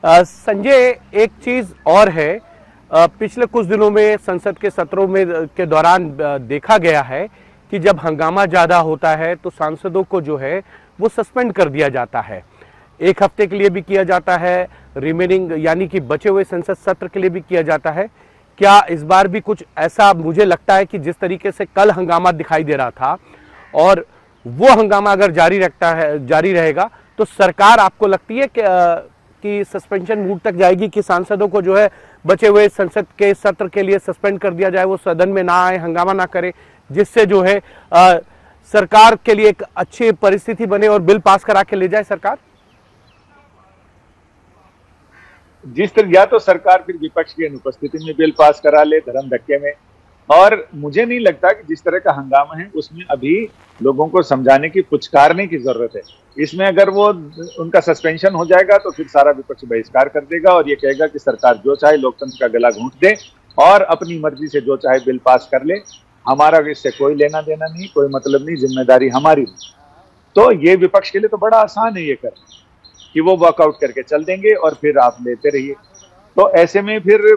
संजय, एक चीज और है। पिछले कुछ दिनों में संसद के सत्रों में के दौरान देखा गया है कि जब हंगामा ज्यादा होता है तो सांसदों को जो है वो सस्पेंड कर दिया जाता है। एक हफ्ते के लिए भी किया जाता है, रिमेनिंग यानी कि बचे हुए संसद सत्र के लिए भी किया जाता है। क्या इस बार भी कुछ ऐसा? मुझे लगता है कि जिस तरीके से कल हंगामा दिखाई दे रहा था और वो हंगामा अगर जारी रहेगा तो सरकार आपको लगती है कि सस्पेंशन मूड तक जाएगी, कि सांसदों को जो है बचे हुए संसद के सत्र के लिए सस्पेंड कर दिया जाए, वो सदन में ना आए, हंगामा ना करे, जिससे जो है सरकार के लिए एक अच्छी परिस्थिति बने और बिल पास करा के ले जाए सरकार? जिस तरह या तो सरकार फिर विपक्ष की अनुपस्थिति में बिल पास करा ले धर्म धक्के में, और मुझे नहीं लगता कि जिस तरह का हंगामा है उसमें अभी लोगों को समझाने की पुचकारने की जरूरत है। इसमें अगर वो उनका सस्पेंशन हो जाएगा तो फिर सारा विपक्ष बहिष्कार कर देगा और ये कहेगा कि सरकार जो चाहे लोकतंत्र का गला घोंट दे और अपनी मर्जी से जो चाहे बिल पास कर ले, हमारा इससे कोई लेना देना नहीं, कोई मतलब नहीं, जिम्मेदारी हमारी नहीं। तो ये विपक्ष के लिए तो बड़ा आसान है ये करना कि वो वॉकआउट करके चल देंगे और फिर आप लेते रहिए। तो ऐसे में फिर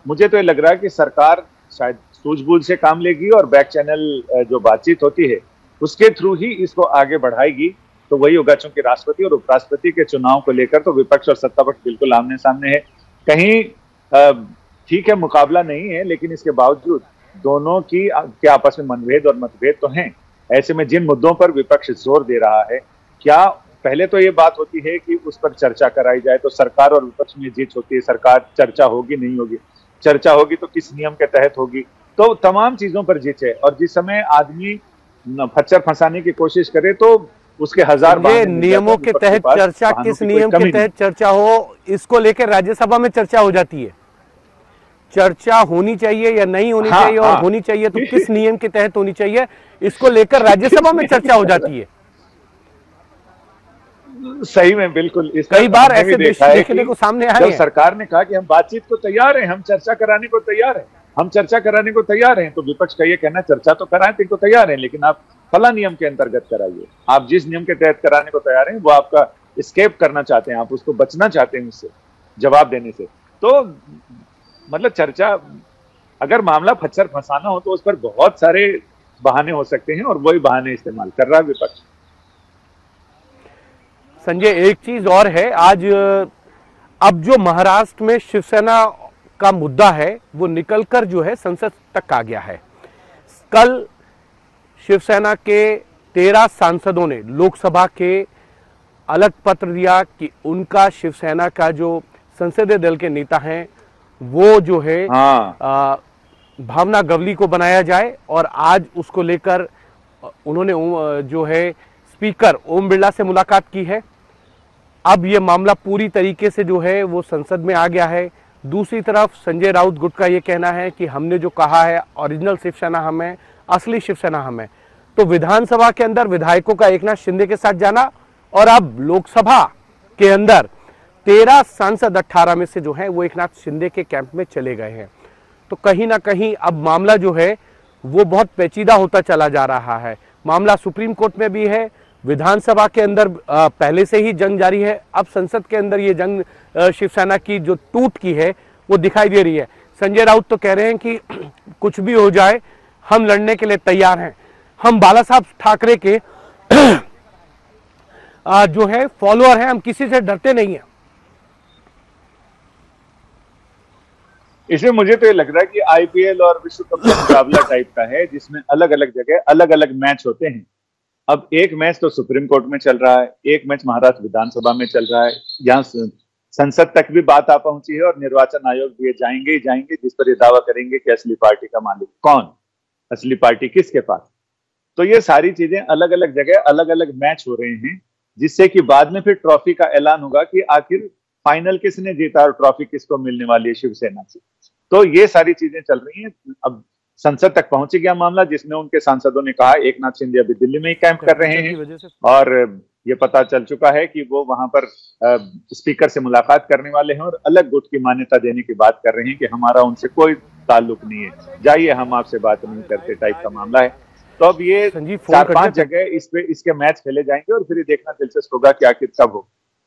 मुझे तो ये लग रहा है कि सरकार शायद सूझबूझ से काम लेगी और बैक चैनल जो बातचीत होती है उसके थ्रू ही इसको आगे बढ़ाएगी। तो वही होगा, चूंकि राष्ट्रपति और उपराष्ट्रपति के चुनाव को लेकर तो विपक्ष और सत्ता पक्ष बिल्कुल आमने सामने है। कहीं ठीक है, मुकाबला नहीं है, लेकिन इसके बावजूद दोनों की के आपस में मनभेद और मतभेद तो हैं। ऐसे में जिन मुद्दों पर विपक्ष जोर दे रहा है, क्या पहले तो ये बात होती है कि उस पर चर्चा कराई जाए, तो सरकार और विपक्ष में जीत होती है। सरकार चर्चा होगी नहीं होगी, चर्चा होगी तो किस नियम के तहत होगी, तो तमाम चीजों पर जीत है। और जिस समय आदमी खच्चर फंसाने की कोशिश करे तो उसके हजार नियमों के तहत चर्चा, किस नियम के तहत चर्चा हो, इसको लेकर राज्यसभा में चर्चा हो जाती है। चर्चा होनी चाहिए या नहीं होनी चाहिए, और होनी चाहिए तो किस नियम के तहत होनी चाहिए, इसको लेकर राज्यसभा में चर्चा हो जाती है। सही में बिल्कुल। कई बार ऐसे देखने को सामने आए हैं। सरकार ने कहा कि हम बातचीत को तैयार हैं, हम चर्चा कराने को तैयार हैं, हम चर्चा कराने को तैयार हैं, तो विपक्ष का ये कहना चर्चा तो कराएं तो तैयार हैं, लेकिन आप फला नियम के अंतर्गत कराइए। आप जिस नियम के तहत कराने को तैयार हैं वो आपका एस्केप करना चाहते हैं, आप उसको बचना चाहते हैं उससे जवाब देने से। तो मतलब चर्चा, अगर मामला खच्चर फंसाना हो तो उस पर बहुत सारे बहाने हो सकते हैं और वही बहाने इस्तेमाल कर रहा है विपक्ष। संजय, एक चीज और है, आज अब जो महाराष्ट्र में शिवसेना का मुद्दा है वो निकलकर जो है संसद तक आ गया है। कल शिवसेना के 13 सांसदों ने लोकसभा के अलग पत्र दिया कि उनका शिवसेना का जो संसदीय दल के नेता हैं वो जो है भावना गवली को बनाया जाए, और आज उसको लेकर उन्होंने जो है स्पीकर ओम बिरला से मुलाकात की है। अब ये मामला पूरी तरीके से जो है वो संसद में आ गया है। दूसरी तरफ संजय राउत गुट का ये कहना है कि हमने जो कहा है ओरिजिनल शिवसेना हम है, असली शिवसेना हम है। तो विधानसभा के अंदर विधायकों का एकनाथ शिंदे के साथ जाना, और अब लोकसभा के अंदर 13 सांसद 18 में से जो है वो एकनाथ शिंदे के कैंप में चले गए हैं। तो कहीं ना कहीं अब मामला जो है वो बहुत पेचीदा होता चला जा रहा है। मामला सुप्रीम कोर्ट में भी है, विधानसभा के अंदर पहले से ही जंग जारी है, अब संसद के अंदर ये जंग शिवसेना की जो टूट की है वो दिखाई दे रही है। संजय राउत तो कह रहे हैं कि कुछ भी हो जाए हम लड़ने के लिए तैयार हैं, हम बाला साहब ठाकरे के जो है फॉलोअर हैं, हम किसी से डरते नहीं हैं। इसमें मुझे तो ये लग रहा है कि आईपीएल और विश्व कप का मुकाबला टाइप का है, जिसमें अलग अलग जगह अलग अलग मैच होते हैं। अब एक मैच तो सुप्रीम कोर्ट में चल रहा है, एक मैच महाराष्ट्र विधानसभा में चल रहा है, यहाँ संसद तक भी बात आ पहुंची है और निर्वाचन आयोग भी ये जाएंगे ही जाएंगे, जिस पर ये दावा करेंगे कि असली पार्टी का मालिक कौन, असली पार्टी किसके पास। तो ये सारी चीजें अलग अलग जगह अलग अलग मैच हो रहे हैं, जिससे कि बाद में फिर ट्रॉफी का ऐलान होगा कि आखिर फाइनल किसने जीता और ट्रॉफी किसको मिलने वाली है शिवसेना से। तो ये सारी चीजें चल रही हैं। अब संसद तक पहुंच गया मामला, जिसमें उनके सांसदों ने कहा एकनाथ शिंदे अभी दिल्ली में ही कैंप कर रहे हैं, और ये पता चल चुका है कि वो वहां पर स्पीकर से मुलाकात करने वाले हैं और अलग गुट की मान्यता देने की बात कर रहे हैं कि हमारा उनसे कोई ताल्लुक नहीं है, जाइए हम आपसे बात नहीं करते टाइप का मामला है। तो अब ये 4-5 जगह इस पे इसके मैच खेले जाएंगे और फिर ये देखना दिलचस्प होगा कि आखिर कब हो।